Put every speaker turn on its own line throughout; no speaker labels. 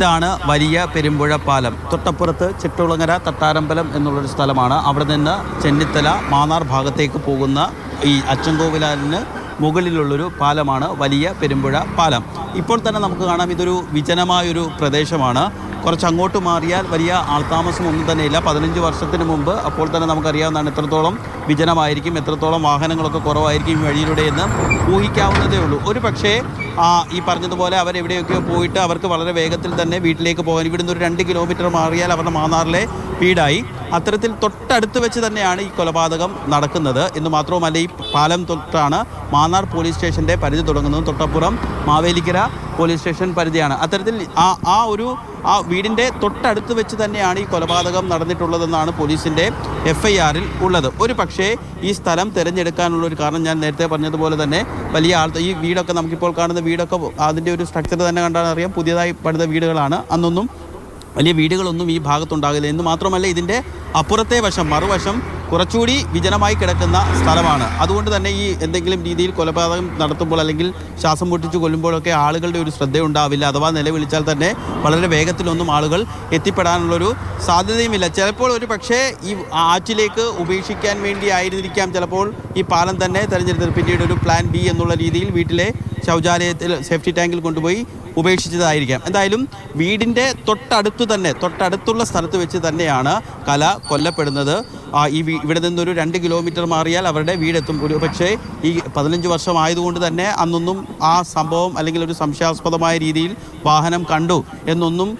ഇതാണ് വലിയ പെരുമ്പുഴ പാലം. തൊട്ടപ്പുറത്ത് ചിറ്റുളങ്ങര തട്ടാരമ്പലം എന്നുള്ളൊരു സ്ഥലമാണ്. അവിടെ നിന്ന് ചെന്നിത്തല മാന്നാർ ഭാഗത്തേക്ക് പോകുന്ന ഈ അച്ചൻകോവിലിന് മുകളിലുള്ളൊരു പാലമാണ് വലിയ പെരുമ്പുഴ പാലം. ഇപ്പോൾ തന്നെ നമുക്ക് കാണാം ഇതൊരു വിജനമായൊരു പ്രദേശമാണ്. കുറച്ച് അങ്ങോട്ട് മാറിയാൽ വലിയ ആൾതാമസം ഒന്നും തന്നെയില്ല. 15 വർഷത്തിന് മുമ്പ് അപ്പോൾ തന്നെ നമുക്കറിയാവുന്നതാണ് എത്രത്തോളം വിജനമായിരിക്കും, എത്രത്തോളം വാഹനങ്ങളൊക്കെ കുറവായിരിക്കും ഈ വഴിയിലൂടെ എന്ന് ഊഹിക്കാവുന്നതേ ഉള്ളൂ. ഒരു പക്ഷേ ഈ പറഞ്ഞതുപോലെ അവരെവിടെയൊക്കെയോ പോയിട്ട് അവർക്ക് വളരെ വേഗത്തിൽ തന്നെ വീട്ടിലേക്ക് പോകാൻ ഇവിടുന്ന് ഒരു 2 കിലോമീറ്റർ മാറിയാൽ അവരുടെ മാന്നാറിലെ വീടായി. അത്തരത്തിൽ തൊട്ടടുത്ത് വെച്ച് തന്നെയാണ് ഈ കൊലപാതകം നടക്കുന്നത് എന്ന് മാത്രവുമല്ല, ഈ പാലം തൊട്ടാണ് മാന്നാർ പോലീസ് സ്റ്റേഷൻ്റെ പരിധി തുടങ്ങുന്നത്. തൊട്ടപ്പുറം മാവേലിക്കര പോലീസ് സ്റ്റേഷൻ പരിധിയാണ്. അത്തരത്തിൽ ആ വീടിൻ്റെ തൊട്ടടുത്ത് വെച്ച് തന്നെയാണ് ഈ കൊലപാതകം നടന്നിട്ടുള്ളതെന്നാണ് പോലീസിൻ്റെ FIRൽ ഉള്ളത്. ഒരു പക്ഷേ ഈ സ്ഥലം തിരഞ്ഞെടുക്കാനുള്ളൊരു കാരണം ഞാൻ നേരത്തെ പറഞ്ഞതുപോലെ തന്നെ വലിയ ഈ വീടൊക്കെ നമുക്കിപ്പോൾ കാണുന്ന വീടൊക്കെ അതിൻ്റെ ഒരു സ്ട്രക്ചർ തന്നെ കണ്ടാൽ അറിയാം പുതിയതായി പണിത വീടുകളാണ്. അന്നൊന്നും വലിയ വീടുകളൊന്നും ഈ ഭാഗത്തുണ്ടാകില്ല. എന്ന് മാത്രമല്ല ഇതിൻ്റെ അപ്പുറത്തെ വശം മറുവശം കുറച്ചുകൂടി വിജനമായി കിടക്കുന്ന സ്ഥലമാണ്. അതുകൊണ്ട് തന്നെ ഈ എന്തെങ്കിലും രീതിയിൽ കൊലപാതകം നടത്തുമ്പോൾ അല്ലെങ്കിൽ ശ്വാസം മുട്ടിച്ച് കൊല്ലുമ്പോഴൊക്കെ ആളുകളുടെ ഒരു ശ്രദ്ധയുണ്ടാവില്ല. അഥവാ നിലവിളിച്ചാൽ തന്നെ വളരെ വേഗത്തിലൊന്നും ആളുകൾ എത്തിപ്പെടാനുള്ളൊരു സാധ്യതയുമില്ല. ചിലപ്പോൾ ഒരു പക്ഷേ ഈ ആറ്റിലേക്ക് ഉപേക്ഷിക്കാൻ വേണ്ടി ആയിരുന്നിരിക്കാം ചിലപ്പോൾ ഈ പാലം തന്നെ തിരഞ്ഞെടുത്തത്. പിന്നീട് ഒരു പ്ലാൻ B എന്നുള്ള രീതിയിൽ വീട്ടിലെ ശൗചാലയത്തിൽ സേഫ്റ്റി ടാങ്കിൽ കൊണ്ടുപോയി ഉപേക്ഷിച്ചതായിരിക്കാം. എന്തായാലും വീടിൻ്റെ തൊട്ടടുത്തുള്ള സ്ഥലത്ത് വെച്ച് തന്നെയാണ് കല കൊല്ലപ്പെടുന്നത്. ഇവിടെ നിന്നൊരു 2 കിലോമീറ്റർ മാറിയാൽ അവരുടെ വീടെത്തും. ഒരു പക്ഷേ ഈ 15 വർഷമായതുകൊണ്ട് തന്നെ അന്നൊന്നും ആ സംഭവം അല്ലെങ്കിൽ ഒരു സംശയാസ്പദമായ രീതിയിൽ വാഹനം കണ്ടു എന്നൊന്നും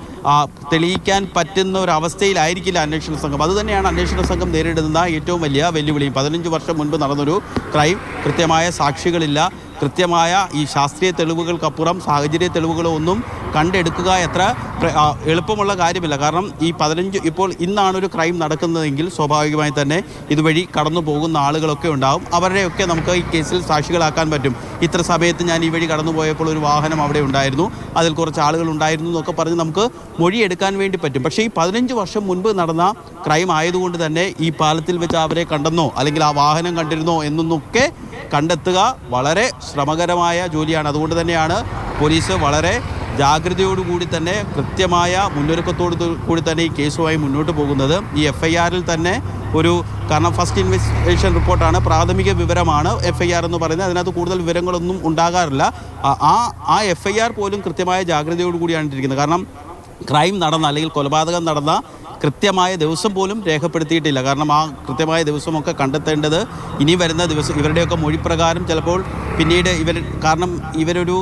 തെളിയിക്കാൻ പറ്റുന്ന ഒരു അവസ്ഥയിലായിരിക്കില്ല അന്വേഷണ സംഘം. അതുതന്നെയാണ് അന്വേഷണ സംഘം നേരിടുന്ന ഏറ്റവും വലിയ വെല്ലുവിളിയും. 15 വർഷം മുൻപ് നടന്നൊരു ക്രൈം, കൃത്യമായ സാക്ഷികളില്ല, കൃത്യമായ ഈ ശാസ്ത്രീയ തെളിവുകൾക്കപ്പുറം സാഹചര്യ തെളിവുകളോ ഒന്നും കണ്ടെടുക്കുക എത്ര എളുപ്പമുള്ള കാര്യമില്ല. കാരണം ഇപ്പോൾ ഇന്നാണൊരു ക്രൈം നടക്കുന്നതെങ്കിൽ സ്വാഭാവികമായി തന്നെ ഇതുവഴി കടന്നു പോകുന്ന ആളുകളൊക്കെ ഉണ്ടാവും. അവരുടെയൊക്കെ നമുക്ക് ഈ കേസിൽ സാക്ഷികളാക്കാൻ പറ്റും. ഇത്ര സമയത്ത് ഞാൻ ഈ വഴി കടന്നു പോയപ്പോൾ ഒരു വാഹനം അവിടെ ഉണ്ടായിരുന്നു, അതിൽ കുറച്ച് ആളുകൾ ഉണ്ടായിരുന്നു എന്നൊക്കെ പറഞ്ഞ് നമുക്ക് മൊഴിയെടുക്കാൻ വേണ്ടി പറ്റും. പക്ഷേ ഈ 15 വർഷം മുൻപ് നടന്ന ക്രൈം ആയതുകൊണ്ട് തന്നെ ഈ പാലത്തിൽ വെച്ച് അവരെ കണ്ടെന്നോ അല്ലെങ്കിൽ ആ വാഹനം കണ്ടിരുന്നോ എന്നൊക്കെ കണ്ടെത്തുക വളരെ ശ്രമകരമായ ജോലിയാണ്. അതുകൊണ്ട് തന്നെയാണ് പോലീസ് വളരെ ജാഗ്രതയോടുകൂടി തന്നെ കൃത്യമായ മുന്നൊരുക്കത്തോടു കൂടി തന്നെ ഈ കേസുമായി മുന്നോട്ട് പോകുന്നത്. ഈ FIRൽ തന്നെ കാരണം ഫസ്റ്റ് ഇൻവെസ്റ്റിഗേഷൻ റിപ്പോർട്ടാണ്, പ്രാഥമിക വിവരമാണ് FIR എന്ന് പറയുന്നത്. അതിനകത്ത് കൂടുതൽ വിവരങ്ങളൊന്നും ഉണ്ടാകാറില്ല. ആ FIR പോലും കൃത്യമായ ജാഗ്രതയോടുകൂടിയാണ് ഇരിക്കുന്നത്. കാരണം ക്രൈം നടന്ന അല്ലെങ്കിൽ കൊലപാതകം നടന്ന കൃത്യമായ ദിവസം പോലും രേഖപ്പെടുത്തിയിട്ടില്ല. കാരണം ആ കൃത്യമായ ദിവസമൊക്കെ കണ്ടെത്തേണ്ടത് ഇനി വരുന്ന ദിവസം ഇവരുടെയൊക്കെ മൊഴിപ്രകാരം ചിലപ്പോൾ പിന്നീട് ഇവരൊരു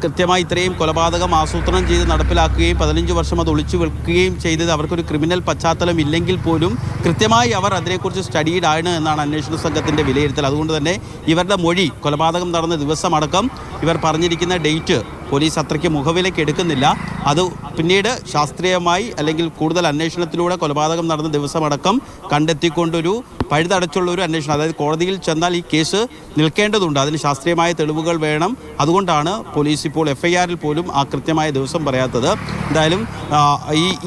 കൃത്യമായി ഇത്രയും കൊലപാതകം ആസൂത്രണം ചെയ്ത് നടപ്പിലാക്കുകയും 15 വർഷം അത് ഒളിച്ചു വെക്കുകയും ചെയ്തത് അവർക്കൊരു ക്രിമിനൽ പശ്ചാത്തലം ഇല്ലെങ്കിൽ പോലും കൃത്യമായി അവർ അതിനെക്കുറിച്ച് സ്റ്റഡീഡ് ആണ് എന്നാണ് അന്വേഷണ സംഘത്തിൻ്റെ വിലയിരുത്തൽ. അതുകൊണ്ട് തന്നെ ഇവരുടെ മൊഴി കൊലപാതകം നടന്ന ദിവസമടക്കം ഇവർ പറഞ്ഞിരിക്കുന്ന ഡേറ്റ് പോലീസ് അത്രയ്ക്ക് മുഖവിലേക്ക് എടുക്കുന്നില്ല. അത് പിന്നീട് ശാസ്ത്രീയമായി അല്ലെങ്കിൽ കൂടുതൽ അന്വേഷണത്തിലൂടെ കൊലപാതകം നടന്ന ദിവസമടക്കം കണ്ടെത്തിക്കൊണ്ടൊരു പഴുതടച്ചുള്ള ഒരു അന്വേഷണം, അതായത് കോടതിയിൽ ചെന്നാൽ ഈ കേസ് നിൽക്കേണ്ടതുണ്ട്, അതിന് ശാസ്ത്രീയമായ തെളിവുകൾ വേണം. അതുകൊണ്ടാണ് പോലീസ് ഇപ്പോൾ FIRൽ പോലും ആ കൃത്യമായ ദിവസം പറയാത്തത്. എന്തായാലും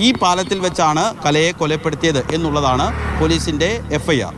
ഈ പാലത്തിൽ വെച്ചാണ് കലയെ കൊലപ്പെടുത്തിയത് എന്നുള്ളതാണ് പോലീസിൻ്റെ FIR.